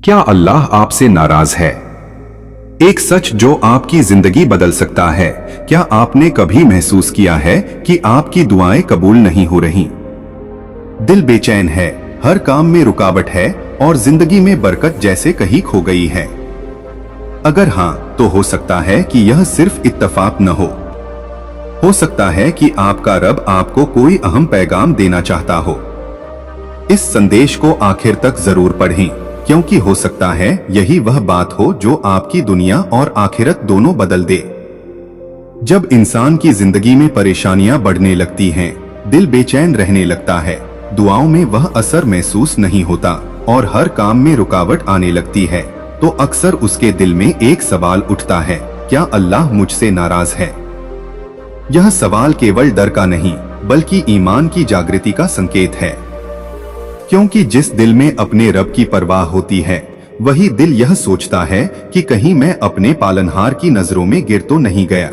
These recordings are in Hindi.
क्या अल्लाह आपसे नाराज है? एक सच जो आपकी जिंदगी बदल सकता है। क्या आपने कभी महसूस किया है कि आपकी दुआएं कबूल नहीं हो रही? दिल बेचैन है, हर काम में रुकावट है और जिंदगी में बरकत जैसे कहीं खो गई है। अगर हां, तो हो सकता है कि यह सिर्फ इत्तेफाक न हो सकता है कि आपका रब आपको कोई अहम पैगाम देना चाहता हो। इस संदेश को आखिर तक जरूर पढ़ें, क्योंकि हो सकता है यही वह बात हो जो आपकी दुनिया और आखिरत दोनों बदल दे। जब इंसान की जिंदगी में परेशानियां बढ़ने लगती हैं, दिल बेचैन रहने लगता है, दुआओं में वह असर महसूस नहीं होता और हर काम में रुकावट आने लगती है, तो अक्सर उसके दिल में एक सवाल उठता है, क्या अल्लाह मुझसे नाराज है? यह सवाल केवल डर का नहीं, बल्कि ईमान की जागृति का संकेत है। क्योंकि जिस दिल में अपने रब की परवाह होती है, वही दिल यह सोचता है कि कहीं मैं अपने पालनहार की नजरों में गिर तो नहीं गया।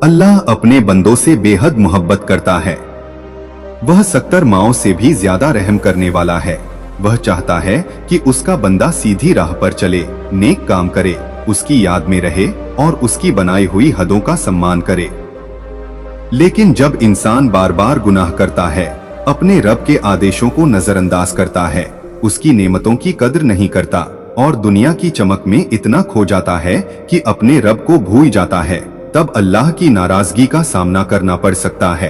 अल्लाह अपने बंदों से बेहद मोहब्बत करता है। वह 70 माओं से भी ज्यादा रहम करने वाला है। वह चाहता है कि उसका बंदा सीधी राह पर चले, नेक काम करे, उसकी याद में रहे और उसकी बनाई हुई हदों का सम्मान करे। लेकिन जब इंसान बार बार गुनाह करता है, अपने रब के आदेशों को नजरअंदाज करता है, उसकी नेमतों की कद्र नहीं करता और दुनिया की चमक में इतना खो जाता है कि अपने रब को भूल जाता है, तब अल्लाह की नाराजगी का सामना करना पड़ सकता है।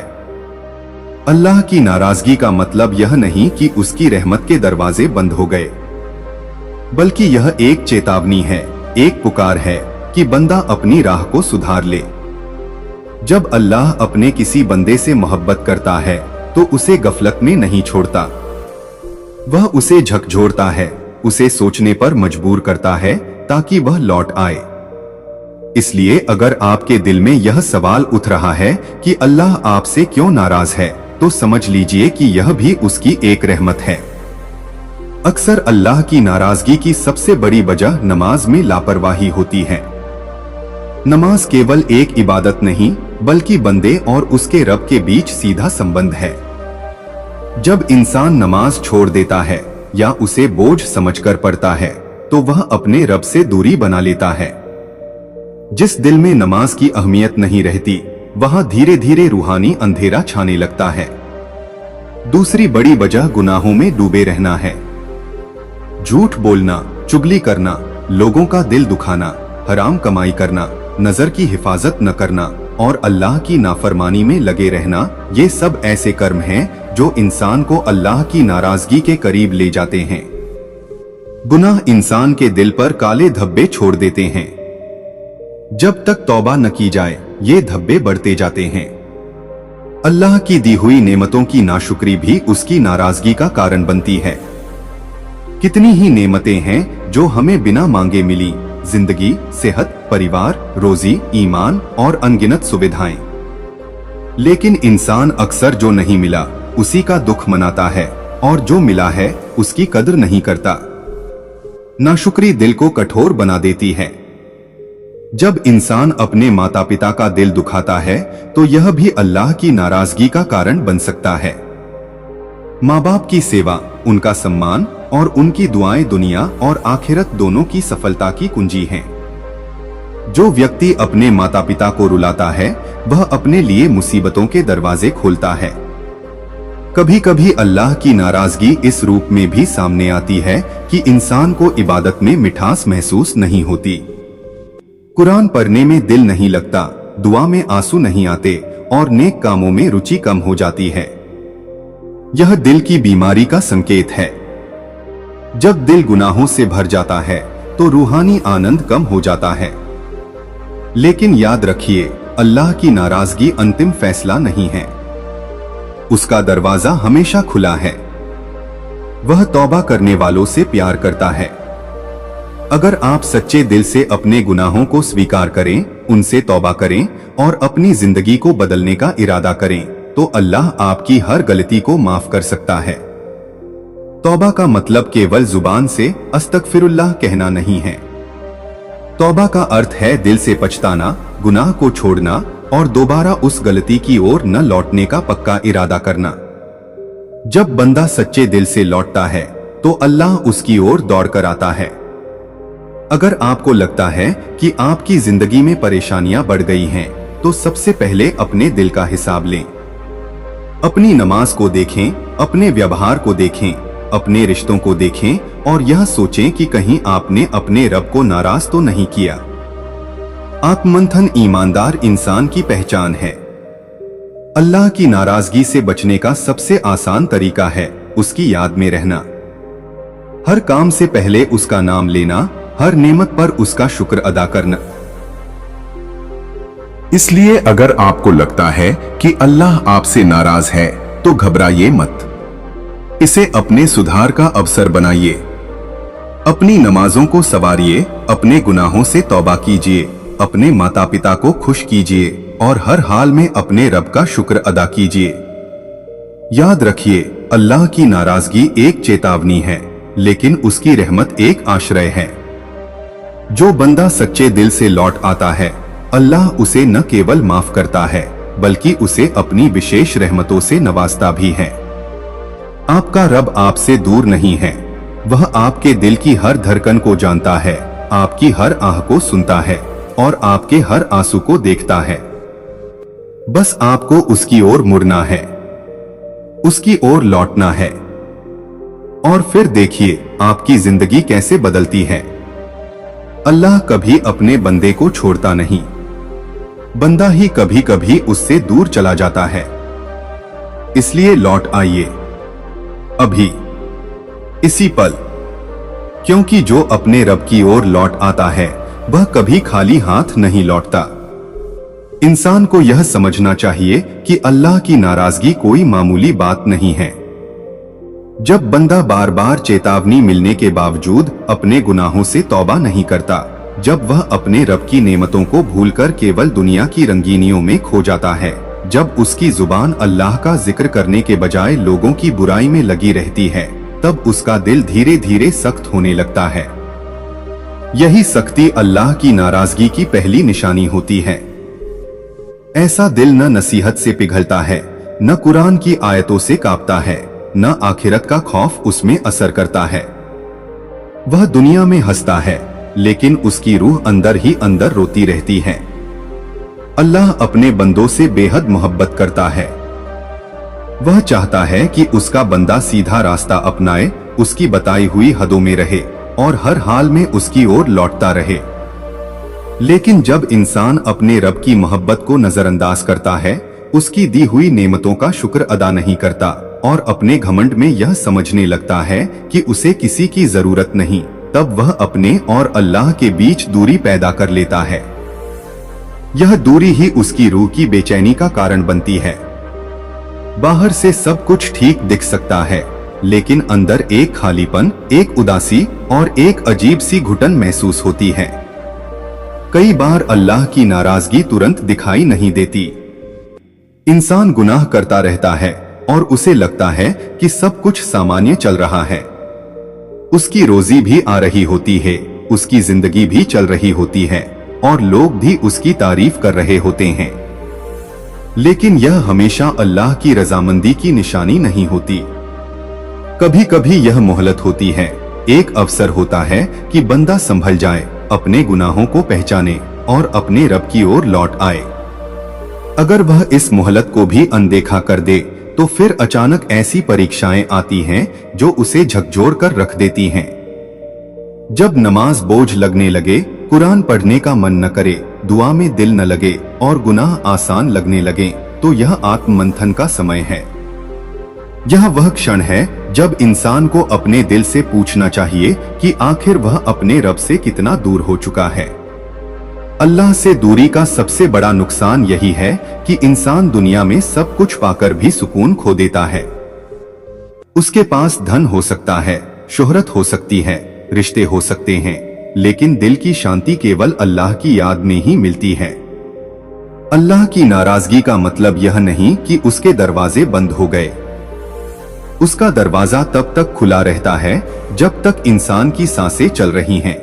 अल्लाह की नाराजगी का मतलब यह नहीं कि उसकी रहमत के दरवाजे बंद हो गए, बल्कि यह एक चेतावनी है, एक पुकार है कि बंदा अपनी राह को सुधार ले। जब अल्लाह अपने किसी बंदे से मोहब्बत करता है, तो उसे गफलत में नहीं छोड़ता। वह उसे झकझोरता है, उसे सोचने पर मजबूर करता है ताकि वह लौट आए। इसलिए अगर आपके दिल में यह सवाल उठ रहा है कि अल्लाह आपसे क्यों नाराज है, तो समझ लीजिए कि यह भी उसकी एक रहमत है। अक्सर अल्लाह की नाराजगी की सबसे बड़ी वजह नमाज में लापरवाही होती है। नमाज केवल एक इबादत नहीं, बल्कि बंदे और उसके रब के बीच सीधा संबंध है। जब इंसान नमाज छोड़ देता है या उसे बोझ समझकर पढ़ता है, तो वह अपने रब से दूरी बना लेता है। जिस दिल में नमाज की अहमियत नहीं रहती, वहां धीरे धीरे रूहानी अंधेरा छाने लगता है। दूसरी बड़ी वजह गुनाहों में डूबे रहना है। झूठ बोलना, चुगली करना, लोगों का दिल दुखाना, हराम कमाई करना, नजर की हिफाजत न करना और अल्लाह की नाफरमानी में लगे रहना, ये सब ऐसे कर्म हैं जो इंसान को अल्लाह की नाराजगी के करीब ले जाते हैं। गुनाह इंसान के दिल पर काले धब्बे छोड़ देते हैं। जब तक तौबा न की जाए, ये धब्बे बढ़ते जाते हैं। अल्लाह की दी हुई नेमतों की नाशुक्री भी उसकी नाराजगी का कारण बनती है। कितनी ही नेमतें हैं जो हमें बिना मांगे मिली, जिंदगी, सेहत, परिवार, रोजी, ईमान और अनगिनत सुविधाएं। लेकिन इंसान अक्सर जो नहीं मिला उसी का दुख मनाता है और जो मिला है उसकी कद्र नहीं करता। नाशुक्री दिल को कठोर बना देती है। जब इंसान अपने माता पिता का दिल दुखाता है, तो यह भी अल्लाह की नाराजगी का कारण बन सकता है। माँ बाप की सेवा, उनका सम्मान और उनकी दुआएं दुनिया और आखिरत दोनों की सफलता की कुंजी हैं। जो व्यक्ति अपने माता पिता को रुलाता है, वह अपने लिए मुसीबतों के दरवाजे खोलता है। कभी कभी अल्लाह की नाराजगी इस रूप में भी सामने आती है कि इंसान को इबादत में मिठास महसूस नहीं होती। कुरान पढ़ने में दिल नहीं लगता, दुआ में आंसू नहीं आते और नेक कामों में रुचि कम हो जाती है। यह दिल की बीमारी का संकेत है। जब दिल गुनाहों से भर जाता है, तो रूहानी आनंद कम हो जाता है। लेकिन याद रखिए, अल्लाह की नाराजगी अंतिम फैसला नहीं है। उसका दरवाजा हमेशा खुला है। वह तौबा करने वालों से प्यार करता है। अगर आप सच्चे दिल से अपने गुनाहों को स्वीकार करें, उनसे तौबा करें और अपनी जिंदगी को बदलने का इरादा करें, तो अल्लाह आपकी हर गलती को माफ कर सकता है। तौबा का मतलब केवल जुबान से अस्तगफिरुल्लाह कहना नहीं है। तौबा का अर्थ है दिल से पछताना, गुनाह को छोड़ना और दोबारा उस गलती की ओर न लौटने का पक्का इरादा करना। जब बंदा सच्चे दिल से लौटता है, तो अल्लाह उसकी ओर दौड़कर आता है। अगर आपको लगता है कि आपकी जिंदगी में परेशानियां बढ़ गई हैं, तो सबसे पहले अपने दिल का हिसाब लें। अपनी नमाज को देखें, अपने व्यवहार को देखें, अपने रिश्तों को देखें और यह सोचें कि कहीं आपने अपने रब को नाराज तो नहीं किया। आत्ममंथन ईमानदार इंसान की पहचान है। अल्लाह की नाराजगी से बचने का सबसे आसान तरीका है उसकी याद में रहना। हर काम से पहले उसका नाम लेना, हर नेमत पर उसका शुक्र अदा करना। इसलिए अगर आपको लगता है कि अल्लाह आपसे नाराज है तो घबराइए मत। इसे अपने सुधार का अवसर बनाइए। अपनी नमाजों को संवारिए, अपने गुनाहों से तौबा कीजिए, अपने माता पिता को खुश कीजिए और हर हाल में अपने रब का शुक्र अदा कीजिए। याद रखिए, अल्लाह की नाराजगी एक चेतावनी है, लेकिन उसकी रहमत एक आश्रय है। जो बंदा सच्चे दिल से लौट आता है, अल्लाह उसे न केवल माफ करता है बल्कि उसे अपनी विशेष रहमतों से नवाजता भी है। आपका रब आपसे दूर नहीं है। वह आपके दिल की हर धड़कन को जानता है, आपकी हर आह को सुनता है और आपके हर आंसू को देखता है। बस आपको उसकी ओर मुड़ना है, उसकी ओर लौटना है और फिर देखिए आपकी जिंदगी कैसे बदलती है। अल्लाह कभी अपने बंदे को छोड़ता नहीं, बंदा ही कभी कभी उससे दूर चला जाता है। इसलिए लौट आइए अभी, इसी पल, क्योंकि जो अपने रब की ओर लौट आता है वह कभी खाली हाथ नहीं लौटता। इंसान को यह समझना चाहिए कि अल्लाह की नाराजगी कोई मामूली बात नहीं है। जब बंदा बार बार चेतावनी मिलने के बावजूद अपने गुनाहों से तौबा नहीं करता, जब वह अपने रब की नेमतों को भूलकर केवल दुनिया की रंगीनियों में खो जाता है, जब उसकी जुबान अल्लाह का जिक्र करने के बजाय लोगों की बुराई में लगी रहती है, तब उसका दिल धीरे धीरे सख्त होने लगता है। यही सख्ती अल्लाह की नाराजगी की पहली निशानी होती है। ऐसा दिल न नसीहत से पिघलता है, न कुरान की आयतों से कांपता है, न आखिरत का खौफ उसमें असर करता है। वह दुनिया में हंसता है, लेकिन उसकी रूह अंदर ही अंदर रोती रहती है। अल्लाह अपने बंदों से बेहद मोहब्बत करता है। वह चाहता है कि उसका बंदा सीधा रास्ता अपनाए, उसकी बताई हुई हदों में रहे और हर हाल में उसकी ओर लौटता रहे। लेकिन जब इंसान अपने रब की मोहब्बत को नजरअंदाज करता है, उसकी दी हुई नेमतों का शुक्र अदा नहीं करता और अपने घमंड में यह समझने लगता है कि उसे किसी की जरूरत नहीं, तब वह अपने और अल्लाह के बीच दूरी पैदा कर लेता है। यह दूरी ही उसकी रूह की बेचैनी का कारण बनती है। बाहर से सब कुछ ठीक दिख सकता है, लेकिन अंदर एक खालीपन, एक उदासी और एक अजीब सी घुटन महसूस होती है। कई बार अल्लाह की नाराजगी तुरंत दिखाई नहीं देती। इंसान गुनाह करता रहता है और उसे लगता है कि सब कुछ सामान्य चल रहा है। उसकी रोजी भी आ रही होती है, उसकी जिंदगी भी चल रही होती है और लोग भी उसकी तारीफ कर रहे होते हैं। लेकिन यह हमेशा अल्लाह की रजामंदी की निशानी नहीं होती। कभी कभी यह मोहलत होती है, एक अवसर होता है कि बंदा संभल जाए, अपने गुनाहों को पहचाने और अपने रब की ओर लौट आए। अगर वह इस मोहलत को भी अनदेखा कर दे तो फिर अचानक ऐसी परीक्षाएं आती हैं जो उसे झकझोर कर रख देती हैं। जब नमाज बोझ लगने लगे, कुरान पढ़ने का मन न करे, दुआ में दिल न लगे और गुनाह आसान लगने लगे, तो यह आत्ममंथन का समय है। यह वह क्षण है जब इंसान को अपने दिल से पूछना चाहिए कि आखिर वह अपने रब से कितना दूर हो चुका है। अल्लाह से दूरी का सबसे बड़ा नुकसान यही है कि इंसान दुनिया में सब कुछ पाकर भी सुकून खो देता है। उसके पास धन हो सकता है, शोहरत हो सकती है, रिश्ते हो सकते हैं, लेकिन दिल की शांति केवल अल्लाह की याद में ही मिलती है। अल्लाह की नाराजगी का मतलब यह नहीं कि उसके दरवाजे बंद हो गए। उसका दरवाजा तब तक खुला रहता है जब तक इंसान की सांसें चल रही हैं।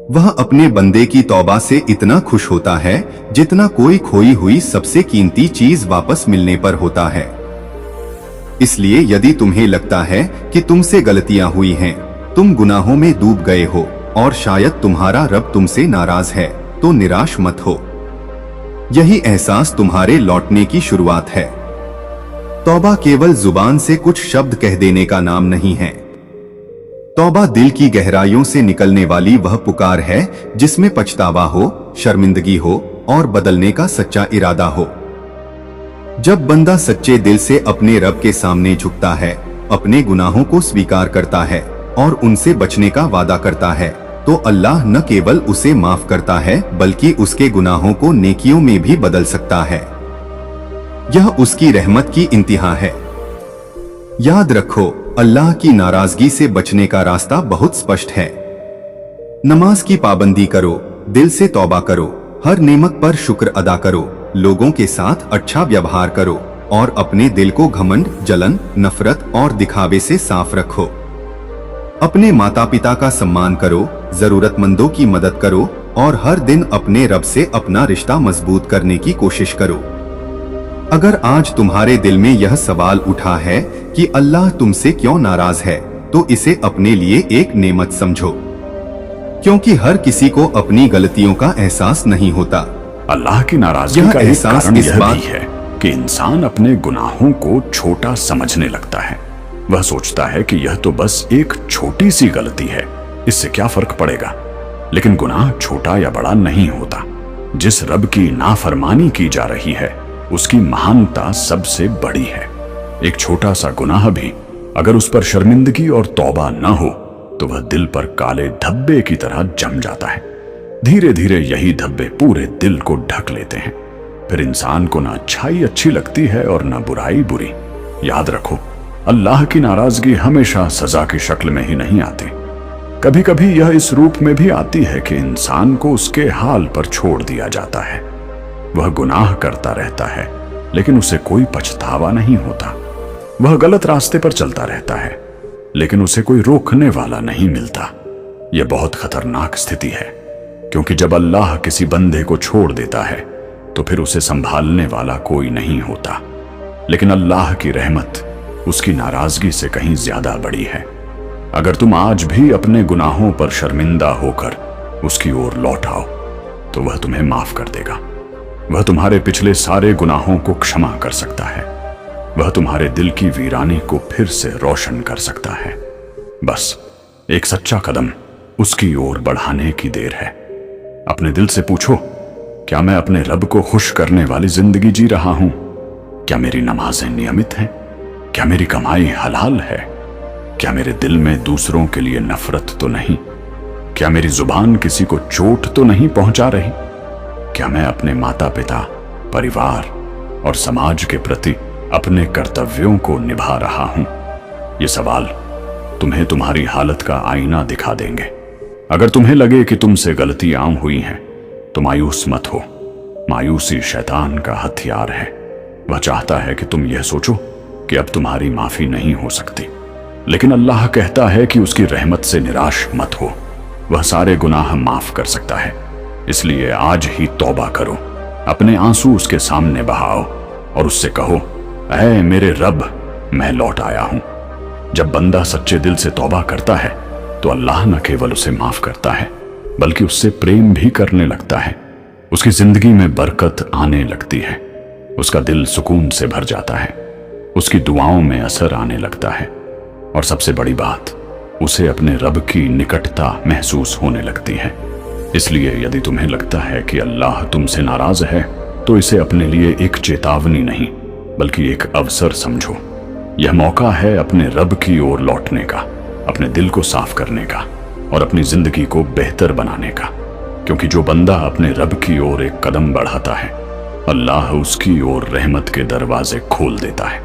वह अपने बंदे की तौबा से इतना खुश होता है जितना कोई खोई हुई सबसे कीमती चीज वापस मिलने पर होता है। इसलिए यदि तुम्हें लगता है कि तुमसे गलतियां हुई हैं, तुम गुनाहों में डूब गए हो और शायद तुम्हारा रब तुमसे नाराज है, तो निराश मत हो। यही एहसास तुम्हारे लौटने की शुरुआत है। तौबा केवल जुबान से कुछ शब्द कह देने का नाम नहीं है। तौबा दिल की गहराइयों से निकलने वाली वह पुकार है जिसमें पछतावा हो, शर्मिंदगी हो और बदलने का सच्चा इरादा हो। जब बंदा सच्चे दिल से अपने रब के सामने झुकता है, अपने गुनाहों को स्वीकार करता है और उनसे बचने का वादा करता है, तो अल्लाह न केवल उसे माफ करता है बल्कि उसके गुनाहों को नेकियों में भी बदल सकता है। यह उसकी रहमत की इंतहा है। याद रखो, अल्लाह की नाराजगी से बचने का रास्ता बहुत स्पष्ट है। नमाज की पाबंदी करो, दिल से तौबा करो, हर नेमत पर शुक्र अदा करो, लोगों के साथ अच्छा व्यवहार करो और अपने दिल को घमंड, जलन, नफरत और दिखावे से साफ रखो। अपने माता पिता का सम्मान करो, जरूरतमंदों की मदद करो और हर दिन अपने रब से अपना रिश्ता मजबूत करने की कोशिश करो। अगर आज तुम्हारे दिल में यह सवाल उठा है कि अल्लाह तुमसे क्यों नाराज है, तो इसे अपने लिए एक नेमत समझो, क्योंकि हर किसी को अपनी गलतियों का एहसास नहीं होता। अल्लाह की नाराजगी का एक कारण यह भी है कि इंसान अपने गुनाहों को छोटा समझने लगता है। वह सोचता है कि यह तो बस एक छोटी सी गलती है, इससे क्या फर्क पड़ेगा। लेकिन गुनाह छोटा या बड़ा नहीं होता। जिस रब की नाफरमानी की जा रही है, उसकी महानता सबसे बड़ी है। एक छोटा सा गुनाह भी अगर उस पर शर्मिंदगी और तौबा न हो, तो वह दिल पर काले धब्बे की तरह जम जाता है। धीरे धीरे यही धब्बे पूरे दिल को ढक लेते हैं। फिर इंसान को ना अच्छाई अच्छी लगती है और ना बुराई बुरी। याद रखो, अल्लाह की नाराजगी हमेशा सजा की शक्ल में ही नहीं आती। कभी कभी यह इस रूप में भी आती है कि इंसान को उसके हाल पर छोड़ दिया जाता है। वह गुनाह करता रहता है, लेकिन उसे कोई पछतावा नहीं होता। वह गलत रास्ते पर चलता रहता है, लेकिन उसे कोई रोकने वाला नहीं मिलता। यह बहुत खतरनाक स्थिति है, क्योंकि जब अल्लाह किसी बंदे को छोड़ देता है, तो फिर उसे संभालने वाला कोई नहीं होता। लेकिन अल्लाह की रहमत उसकी नाराजगी से कहीं ज्यादा बड़ी है। अगर तुम आज भी अपने गुनाहों पर शर्मिंदा होकर उसकी ओर लौट आओ, तो वह तुम्हें माफ कर देगा। वह तुम्हारे पिछले सारे गुनाहों को क्षमा कर सकता है। वह तुम्हारे दिल की वीरानी को फिर से रोशन कर सकता है। बस एक सच्चा कदम उसकी ओर बढ़ाने की देर है। अपने दिल से पूछो, क्या मैं अपने रब को खुश करने वाली जिंदगी जी रहा हूं? क्या मेरी नमाजें नियमित हैं? क्या मेरी कमाई हलाल है? क्या मेरे दिल में दूसरों के लिए नफरत तो नहीं? क्या मेरी जुबान किसी को चोट तो नहीं पहुंचा रही? क्या मैं अपने माता पिता, परिवार और समाज के प्रति अपने कर्तव्यों को निभा रहा हूं? ये सवाल तुम्हें तुम्हारी हालत का आईना दिखा देंगे। अगर तुम्हें लगे कि तुमसे गलतियां हुई हैं, तो मायूस मत हो। मायूसी शैतान का हथियार है। वह चाहता है कि तुम यह सोचो कि अब तुम्हारी माफी नहीं हो सकती। लेकिन अल्लाह कहता है कि उसकी रहमत से निराश मत हो। वह सारे गुनाह माफ कर सकता है। इसलिए आज ही तौबा करो, अपने आंसू उसके सामने बहाओ और उससे कहो, ऐ मेरे रब, मैं लौट आया हूं। जब बंदा सच्चे दिल से तौबा करता है, तो अल्लाह न केवल उसे माफ करता है, बल्कि उससे प्रेम भी करने लगता है। उसकी जिंदगी में बरकत आने लगती है। उसका दिल सुकून से भर जाता है। उसकी दुआओं में असर आने लगता है। और सबसे बड़ी बात, उसे अपने रब की निकटता महसूस होने लगती है। इसलिए यदि तुम्हें लगता है कि अल्लाह तुमसे नाराज है, तो इसे अपने लिए एक चेतावनी नहीं, बल्कि एक अवसर समझो। यह मौका है अपने रब की ओर लौटने का, अपने दिल को साफ करने का और अपनी जिंदगी को बेहतर बनाने का। क्योंकि जो बंदा अपने रब की ओर एक कदम बढ़ाता है, अल्लाह उसकी ओर रहमत के दरवाजे खोल देता है।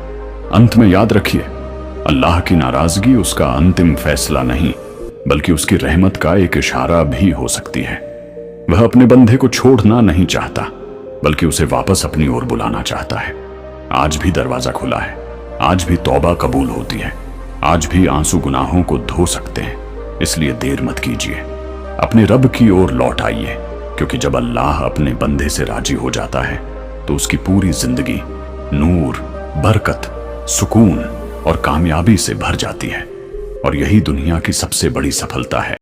अंत में याद रखिए, अल्लाह की नाराजगी उसका अंतिम फैसला नहीं, बल्कि उसकी रहमत का एक इशारा भी हो सकती है। वह अपने बंदे को छोड़ना नहीं चाहता, बल्कि उसे वापस अपनी ओर बुलाना चाहता है। आज भी दरवाजा खुला है। आज भी तौबा कबूल होती है। आज भी आंसू गुनाहों को धो सकते हैं। इसलिए देर मत कीजिए, अपने रब की ओर लौट आइए। क्योंकि जब अल्लाह अपने बंदे से राजी हो जाता है, तो उसकी पूरी जिंदगी नूर, बरकत, सुकून और कामयाबी से भर जाती है। और यही दुनिया की सबसे बड़ी सफलता है।